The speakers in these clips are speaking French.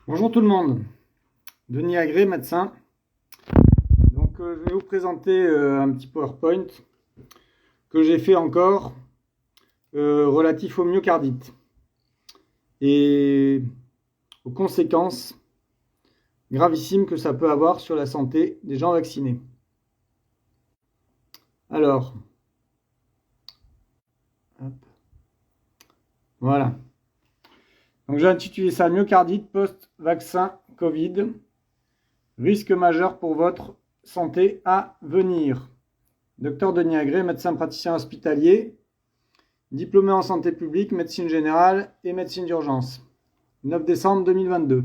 Bonjour tout le monde, Denis Agré, médecin. Donc je vais vous présenter un petit PowerPoint que j'ai fait encore relatif au myocardite et aux conséquences gravissimes que ça peut avoir sur la santé des gens vaccinés. Alors, hop, voilà. Donc j'ai intitulé ça myocardite post-vaccin Covid, risque majeur pour votre santé à venir. Docteur Denis Agré, médecin praticien hospitalier, diplômé en santé publique, médecine générale et médecine d'urgence. 9 décembre 2022.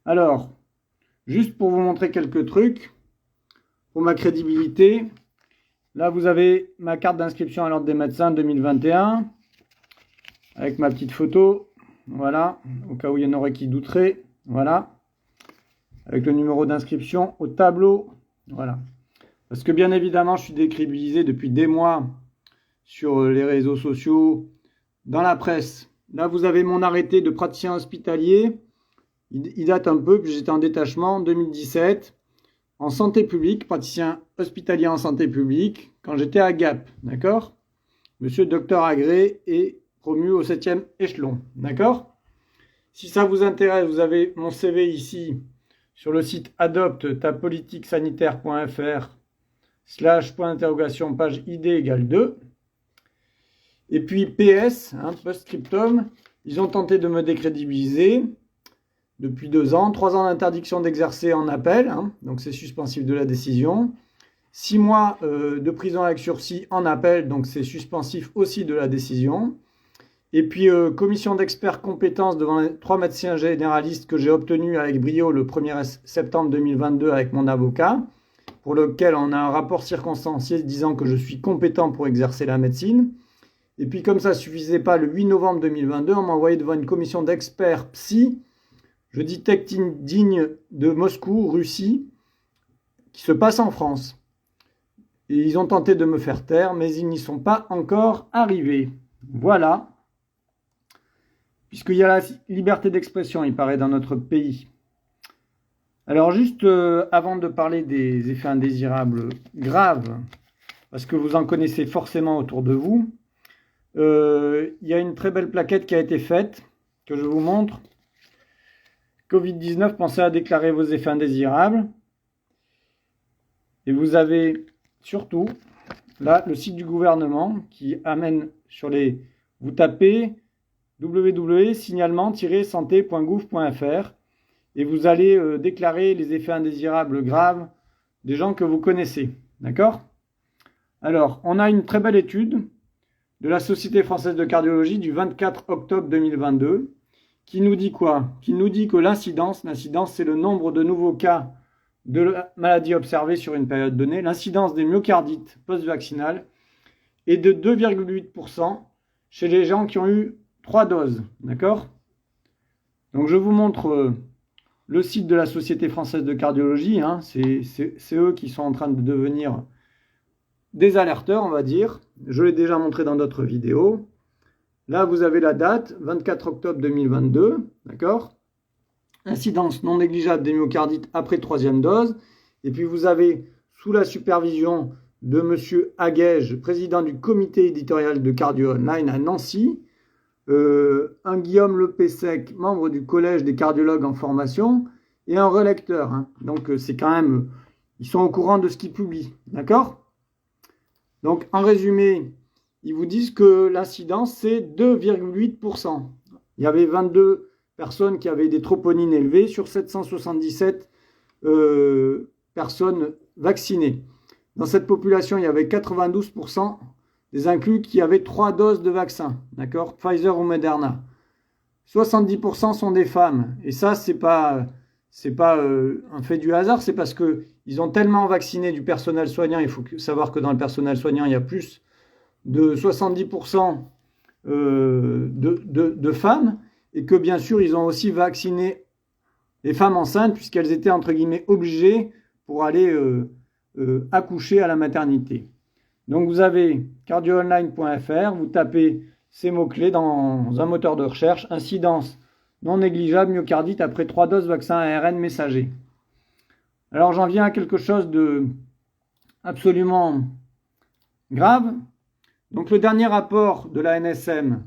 Alors, juste pour vous montrer quelques trucs, pour ma crédibilité, là vous avez ma carte d'inscription à l'ordre des médecins 2021, avec ma petite photo, voilà, au cas où il y en aurait qui douteraient, voilà, avec le numéro d'inscription au tableau, voilà. Parce que bien évidemment, je suis décrédibilisé depuis des mois sur les réseaux sociaux, dans la presse. Là, vous avez mon arrêté de praticien hospitalier. Il date un peu, puis j'étais en détachement en 2017, en santé publique, praticien hospitalier en santé publique, quand j'étais à Gap, d'accord? Monsieur Docteur Agré est promu au 7e échelon, d'accord? Si ça vous intéresse, vous avez mon CV ici, sur le site adopte-tapolitiquesanitaire.fr/point page ID égale 2. Et puis PS, post-scriptum, ils ont tenté de me décrédibiliser depuis 2 ans, 3 ans d'interdiction d'exercer en appel, donc c'est suspensif de la décision, 6 mois de prison avec sursis en appel, donc c'est suspensif aussi de la décision, et puis commission d'experts compétences devant les 3 médecins généralistes que j'ai obtenus avec brio le 1er septembre 2022 avec mon avocat, pour lequel on a un rapport circonstancié disant que je suis compétent pour exercer la médecine. Et puis comme ça ne suffisait pas, le 8 novembre 2022, on m'a envoyé devant une commission d'experts psy, je dis digne de Moscou, Russie, qui se passe en France. Et ils ont tenté de me faire taire, mais ils n'y sont pas encore arrivés. Voilà. Puisqu'il y a la liberté d'expression, il paraît, dans notre pays. Alors juste avant de parler des effets indésirables graves, parce que vous en connaissez forcément autour de vous, il y a une très belle plaquette qui a été faite, que je vous montre. Covid-19, pensez à déclarer vos effets indésirables. Et vous avez surtout, là, le site du gouvernement qui amène sur les... Vous tapez www.signalement-santé.gouv.fr et vous allez déclarer les effets indésirables graves des gens que vous connaissez. D'accord ? Alors, on a une très belle étude de la Société française de cardiologie du 24 octobre 2022 qui nous dit quoi? Qui nous dit que l'incidence, c'est le nombre de nouveaux cas de la maladie observée sur une période donnée, l'incidence des myocardites post-vaccinales est de 2,8% chez les gens qui ont eu 3 doses, d'accord? Donc je vous montre le site de la Société française de cardiologie, c'est eux qui sont en train de devenir des alerteurs, on va dire. Je l'ai déjà montré dans d'autres vidéos. Là, vous avez la date, 24 octobre 2022, d'accord? Incidence non négligeable des myocardites après 3e dose. Et puis vous avez, sous la supervision de M. Aguège, président du comité éditorial de Cardio Online à Nancy, un Guillaume Lepessec, membre du collège des cardiologues en formation, et un relecteur. Donc c'est quand même, ils sont au courant de ce qu'ils publient, d'accord? Donc en résumé, ils vous disent que l'incidence c'est 2,8%. Il y avait 22 personnes qui avaient des troponines élevées sur 777 personnes vaccinées. Dans cette population, il y avait 92% des inclus qui avaient 3 doses de vaccin, d'accord, Pfizer ou Moderna. 70% sont des femmes. Et ça, c'est pas un fait du hasard, c'est parce qu'ils ont tellement vacciné du personnel soignant. Il faut savoir que dans le personnel soignant, il y a plus de 70% de femmes, et que bien sûr, ils ont aussi vacciné les femmes enceintes, puisqu'elles étaient, entre guillemets, obligées pour aller accoucher à la maternité. Donc vous avez cardioonline.fr, vous tapez ces mots-clés dans un moteur de recherche, incidence non négligeable myocardite après 3 doses vaccin ARN messager. Alors j'en viens à quelque chose de absolument grave. Donc le dernier rapport de la NSM,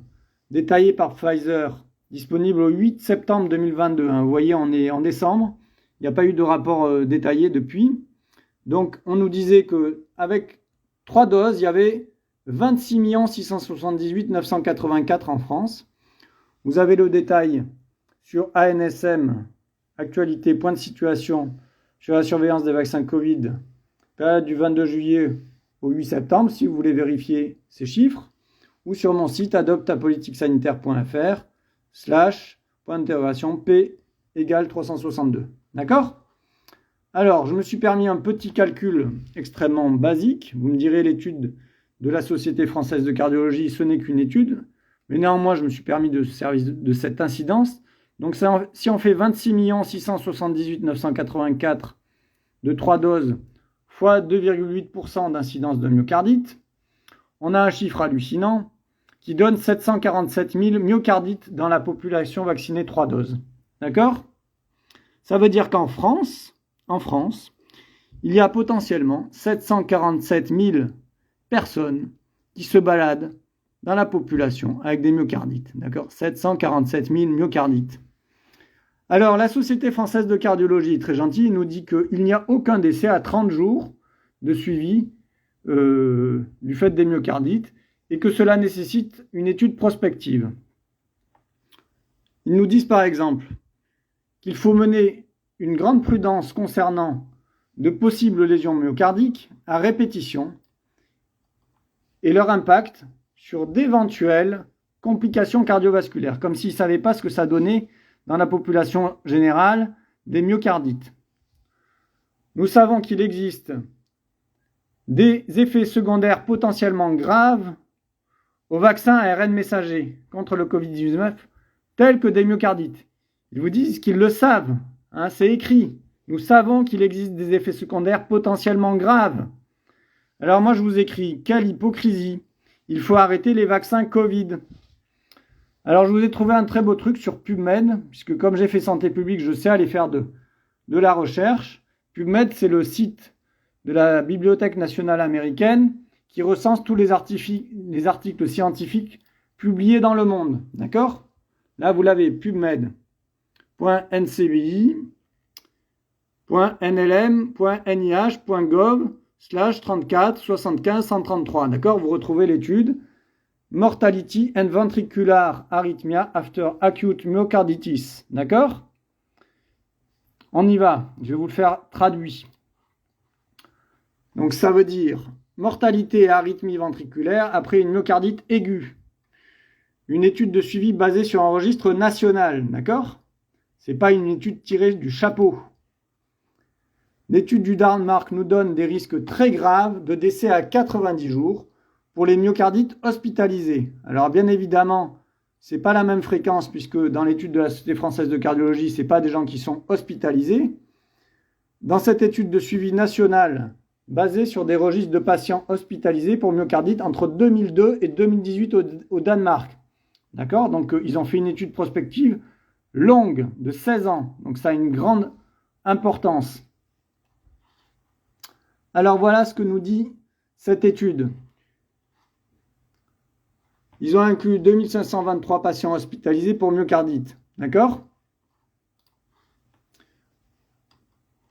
détaillé par Pfizer, disponible au 8 septembre 2022. Vous voyez, on est en décembre. Il n'y a pas eu de rapport détaillé depuis. Donc on nous disait qu'avec 3 doses, il y avait 26 678 984 en France. Vous avez le détail sur ANSM, actualité, point de situation sur la surveillance des vaccins Covid, période du 22 juillet au 8 septembre, si vous voulez vérifier ces chiffres, ou sur mon site adoptapolitiquesanitaire.fr/P = 362. D'accord ? Alors, je me suis permis un petit calcul extrêmement basique. Vous me direz, l'étude de la Société française de cardiologie, ce n'est qu'une étude. Mais néanmoins, je me suis permis de servir de cette incidence. Donc, si on fait 26 678 984 de 3 doses fois 2,8% d'incidence de myocardite, on a un chiffre hallucinant qui donne 747 000 myocardites dans la population vaccinée 3 doses. D'accord ? Ça veut dire qu'en France, il y a potentiellement 747 000 personnes qui se baladent dans la population avec des myocardites. D'accord ? 747 000 myocardites. Alors, la Société française de cardiologie, très gentille, nous dit qu'il n'y a aucun décès à 30 jours de suivi du fait des myocardites et que cela nécessite une étude prospective. Ils nous disent par exemple qu'il faut mener une grande prudence concernant de possibles lésions myocardiques à répétition et leur impact sur d'éventuelles complications cardiovasculaires, comme s'ils ne savaient pas ce que ça donnait dans la population générale des myocardites. Nous savons qu'il existe des effets secondaires potentiellement graves au vaccin ARN messager contre le Covid-19, tels que des myocardites. Ils vous disent qu'ils le savent, c'est écrit. Nous savons qu'il existe des effets secondaires potentiellement graves. Alors moi je vous écris, quelle hypocrisie. Il faut arrêter les vaccins Covid. Alors je vous ai trouvé un très beau truc sur PubMed, puisque comme j'ai fait santé publique, je sais aller faire de la recherche. PubMed, c'est le site de la Bibliothèque nationale américaine qui recense tous les articles scientifiques publiés dans le monde. D'accord ? Là, vous l'avez, pubmed.ncbi.nlm.nih.gov/34 D'accord ? Vous retrouvez l'étude Mortality and ventricular arrhythmia after acute myocarditis. D'accord ? On y va. Je vais vous le faire traduit. Donc ça veut dire mortalité et arythmie ventriculaire après une myocardite aiguë. Une étude de suivi basée sur un registre national. D'accord ? C'est pas une étude tirée du chapeau. L'étude du Danemark nous donne des risques très graves de décès à 90 jours pour les myocardites hospitalisés. Alors bien évidemment, c'est pas la même fréquence puisque dans l'étude de la Société française de cardiologie, c'est pas des gens qui sont hospitalisés. Dans cette étude de suivi national basée sur des registres de patients hospitalisés pour myocardite entre 2002 et 2018 au Danemark. D'accord ? Donc ils ont fait une étude prospective longue de 16 ans. Donc ça a une grande importance. Alors voilà ce que nous dit cette étude. Ils ont inclus 2523 patients hospitalisés pour myocardite. D'accord ?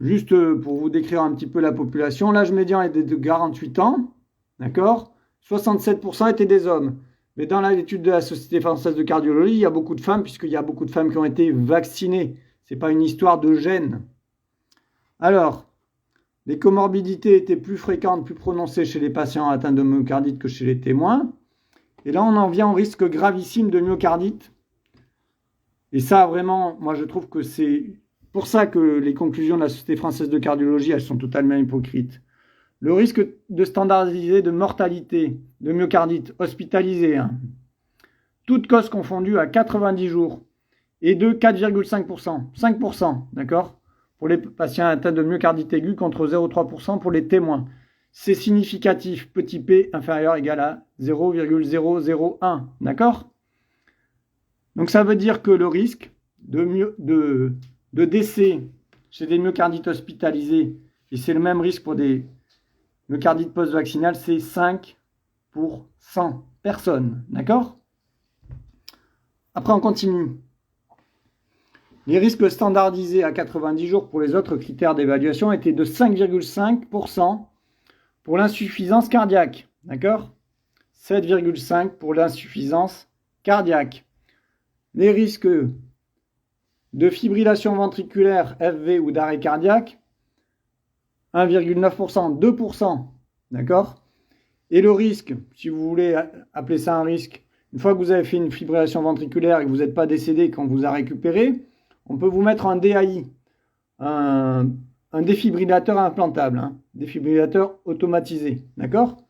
Juste pour vous décrire un petit peu la population, l'âge médian était de 48 ans. D'accord ? 67% étaient des hommes. Mais dans l'étude de la Société française de cardiologie, il y a beaucoup de femmes, puisqu'il y a beaucoup de femmes qui ont été vaccinées. Ce n'est pas une histoire de gènes. Alors, les comorbidités étaient plus fréquentes, plus prononcées chez les patients atteints de myocardite que chez les témoins. Et là, on en vient au risque gravissime de myocardite. Et ça, vraiment, moi, je trouve que c'est pour ça que les conclusions de la Société française de cardiologie, elles sont totalement hypocrites. Le risque de standardiser de mortalité de myocardite hospitalisée, toutes causes confondues à 90 jours, est de 4,5%. 5%, d'accord ? Pour les patients atteints de myocardite aiguë contre 0,3% pour les témoins. C'est significatif, petit p inférieur égal à 0,001, d'accord ? Donc ça veut dire que le risque de décès chez des myocardites hospitalisés, et c'est le même risque pour des myocardites post-vaccinales, c'est 5 pour 100 personnes. D'accord? Après, on continue. Les risques standardisés à 90 jours pour les autres critères d'évaluation étaient de 5,5% pour l'insuffisance cardiaque. D'accord? 7,5% pour l'insuffisance cardiaque. Les risques de fibrillation ventriculaire, FV ou d'arrêt cardiaque, 1,9%, 2%. D'accord? Et le risque, si vous voulez appeler ça un risque, une fois que vous avez fait une fibrillation ventriculaire et que vous n'êtes pas décédé quand vous a récupéré, on peut vous mettre un DAI, un défibrillateur implantable, défibrillateur automatisé. D'accord?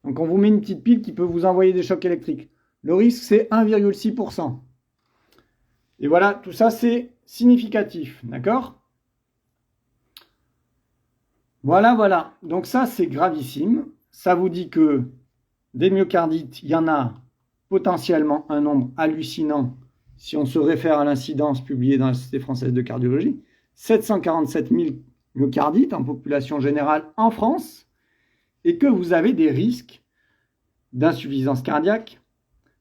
Donc on vous met une petite pile qui peut vous envoyer des chocs électriques. Le risque, c'est 1,6%. Et voilà, tout ça, c'est significatif. D'accord? Voilà. Donc ça, c'est gravissime. Ça vous dit que des myocardites, il y en a potentiellement un nombre hallucinant si on se réfère à l'incidence publiée dans la Société française de cardiologie. 747 000 myocardites en population générale en France, et que vous avez des risques d'insuffisance cardiaque,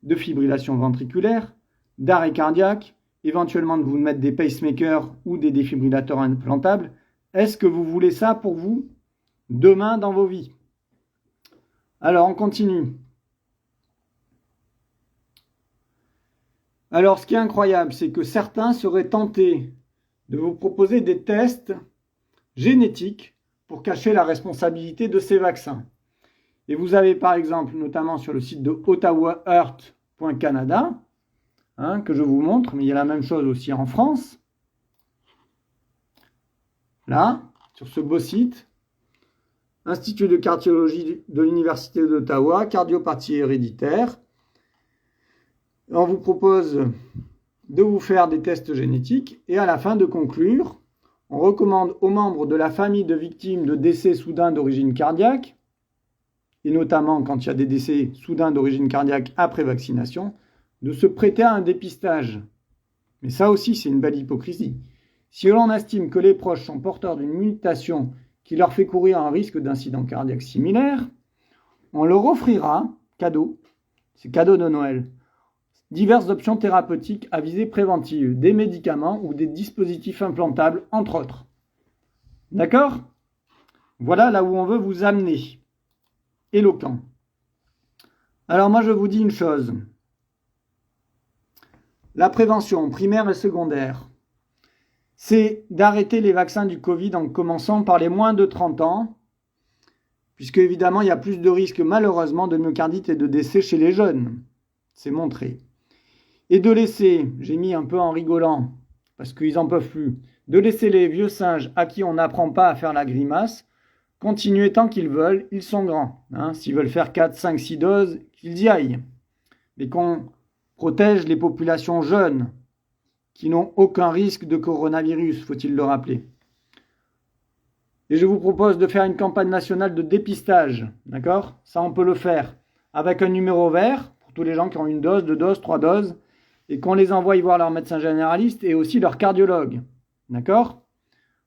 de fibrillation ventriculaire, d'arrêt cardiaque, éventuellement de vous mettre des pacemakers ou des défibrillateurs implantables. Est-ce que vous voulez ça pour vous demain dans vos vies? Alors, on continue. Alors, ce qui est incroyable, c'est que certains seraient tentés de vous proposer des tests génétiques pour cacher la responsabilité de ces vaccins. Et vous avez par exemple, notamment sur le site de ottawaheart.canada, que je vous montre, mais il y a la même chose aussi en France. Là, sur ce beau site, Institut de cardiologie de l'Université d'Ottawa, cardiopathie héréditaire. On vous propose de vous faire des tests génétiques et à la fin de conclure, on recommande aux membres de la famille de victimes de décès soudains d'origine cardiaque, et notamment quand il y a des décès soudains d'origine cardiaque après vaccination, de se prêter à un dépistage. Mais ça aussi, c'est une belle hypocrisie. Si l'on estime que les proches sont porteurs d'une mutation qui leur fait courir un risque d'incident cardiaque similaire, on leur offrira, cadeau, c'est cadeau de Noël, diverses options thérapeutiques à visée préventive, des médicaments ou des dispositifs implantables, entre autres. D'accord? Voilà là où on veut vous amener. Éloquent. Alors moi je vous dis une chose. La prévention primaire et secondaire, c'est d'arrêter les vaccins du Covid en commençant par les moins de 30 ans, puisque évidemment il y a plus de risques malheureusement de myocardite et de décès chez les jeunes. C'est montré. Et de laisser, j'ai mis un peu en rigolant, parce qu'ils n'en peuvent plus, de laisser les vieux singes à qui on n'apprend pas à faire la grimace, continuer tant qu'ils veulent, ils sont grands. S'ils veulent faire 4, 5, 6 doses, qu'ils y aillent. Mais qu'on protège les populations jeunes, qui n'ont aucun risque de coronavirus, faut-il le rappeler. Et je vous propose de faire une campagne nationale de dépistage, d'accord? Ça, on peut le faire avec un numéro vert, pour tous les gens qui ont une dose, 2 doses, 3 doses, et qu'on les envoie voir leur médecin généraliste et aussi leur cardiologue, d'accord?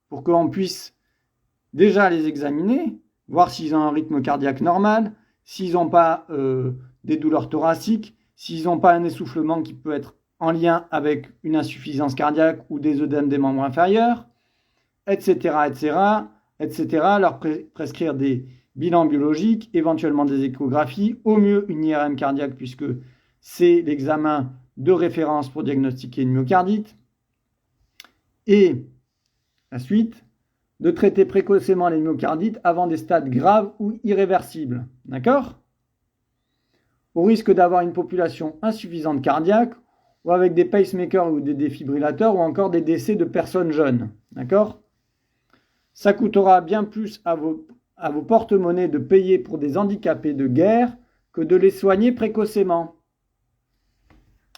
Pour qu'on puisse déjà les examiner, voir s'ils ont un rythme cardiaque normal, s'ils n'ont pas des douleurs thoraciques, s'ils n'ont pas un essoufflement qui peut être en lien avec une insuffisance cardiaque ou des œdèmes des membres inférieurs, etc., leur prescrire des bilans biologiques, éventuellement des échographies, au mieux une IRM cardiaque puisque c'est l'examen de référence pour diagnostiquer une myocardite, et la suite, de traiter précocement les myocardites avant des stades graves ou irréversibles, d'accord? Au risque d'avoir une population insuffisante cardiaque, ou avec des pacemakers ou des défibrillateurs, ou encore des décès de personnes jeunes, d'accord? Ça coûtera bien plus à vos porte-monnaies de payer pour des handicapés de guerre que de les soigner précocement.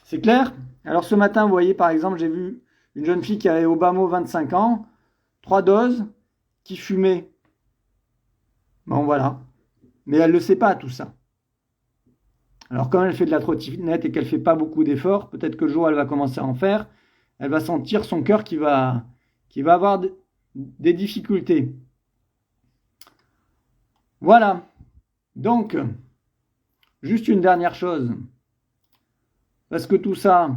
C'est clair? Alors ce matin, vous voyez, par exemple, j'ai vu une jeune fille qui avait au bas mot 25 ans, 3 doses, qui fumait. Bon, voilà. Mais elle ne le sait pas, tout ça. Alors, quand elle fait de la trottinette et qu'elle ne fait pas beaucoup d'efforts, peut-être que le jour où elle va commencer à en faire, elle va sentir son cœur qui va avoir des difficultés. Voilà. Donc, juste une dernière chose. Parce que tout ça,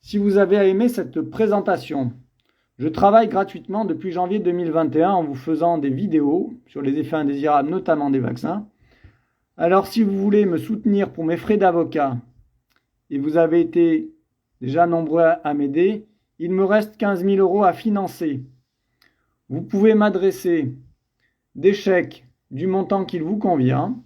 si vous avez aimé cette présentation, je travaille gratuitement depuis janvier 2021 en vous faisant des vidéos sur les effets indésirables, notamment des vaccins. Alors, si vous voulez me soutenir pour mes frais d'avocat, et vous avez été déjà nombreux à m'aider, il me reste 15 000 € à financer. Vous pouvez m'adresser des chèques du montant qu'il vous convient,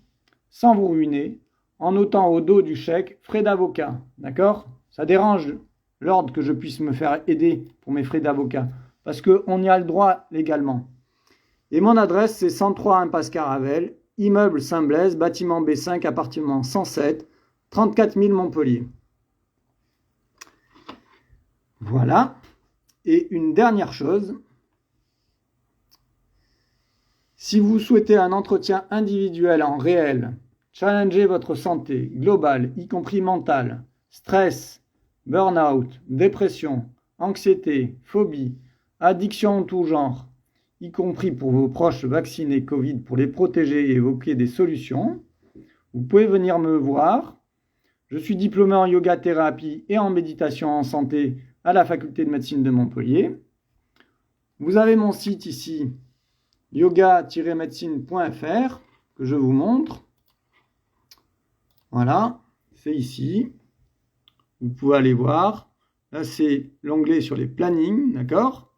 sans vous ruiner, en notant au dos du chèque frais d'avocat. D'accord? Ça dérange l'ordre que je puisse me faire aider pour mes frais d'avocat, parce qu'on y a le droit légalement. Et mon adresse, c'est 103 impasse Caravel, immeuble Saint-Blaise, bâtiment B5, appartement 107, 34 000 Montpellier. Voilà. Et une dernière chose, si vous souhaitez un entretien individuel en réel, challenger votre santé globale, y compris mentale, stress, burn-out, dépression, anxiété, phobie, addiction en tout genre, y compris pour vos proches vaccinés Covid pour les protéger et évoquer des solutions, vous pouvez venir me voir. Je suis diplômé en yoga thérapie et en méditation en santé à la faculté de médecine de Montpellier. Vous avez mon site ici, yoga-médecine.fr, que je vous montre. Voilà, c'est ici. Vous pouvez aller voir. Là, c'est l'onglet sur les plannings, d'accord?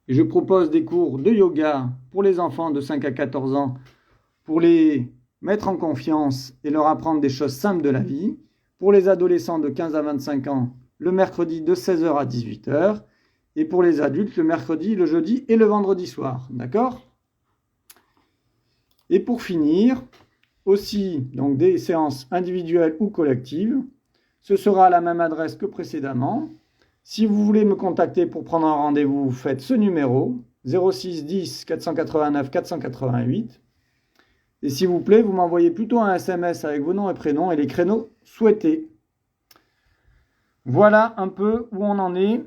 Et je propose des cours de yoga pour les enfants de 5 à 14 ans pour les mettre en confiance et leur apprendre des choses simples de la vie. Pour les adolescents de 15 à 25 ans, le mercredi de 16h à 18h. Et pour les adultes, le mercredi, le jeudi et le vendredi soir. D'accord? Et pour finir, aussi donc des séances individuelles ou collectives. Ce sera à la même adresse que précédemment. Si vous voulez me contacter pour prendre un rendez-vous, faites ce numéro 06 10 489 488. Et s'il vous plaît, vous m'envoyez plutôt un SMS avec vos noms et prénoms et les créneaux souhaités. Voilà un peu où on en est.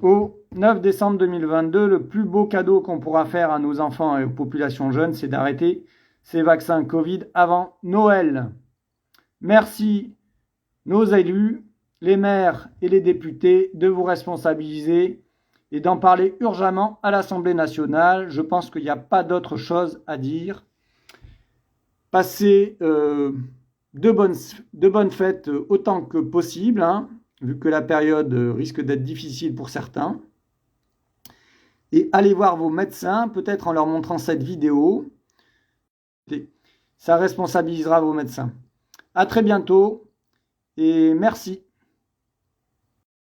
Au 9 décembre 2022, le plus beau cadeau qu'on pourra faire à nos enfants et aux populations jeunes, c'est d'arrêter ces vaccins Covid avant Noël. Merci nos élus, les maires et les députés de vous responsabiliser et d'en parler urgemment à l'Assemblée nationale. Je pense qu'il n'y a pas d'autre chose à dire. Passez de bonnes fêtes autant que possible, vu que la période risque d'être difficile pour certains. Et allez voir vos médecins, peut-être en leur montrant cette vidéo. Ça responsabilisera vos médecins. À très bientôt et merci.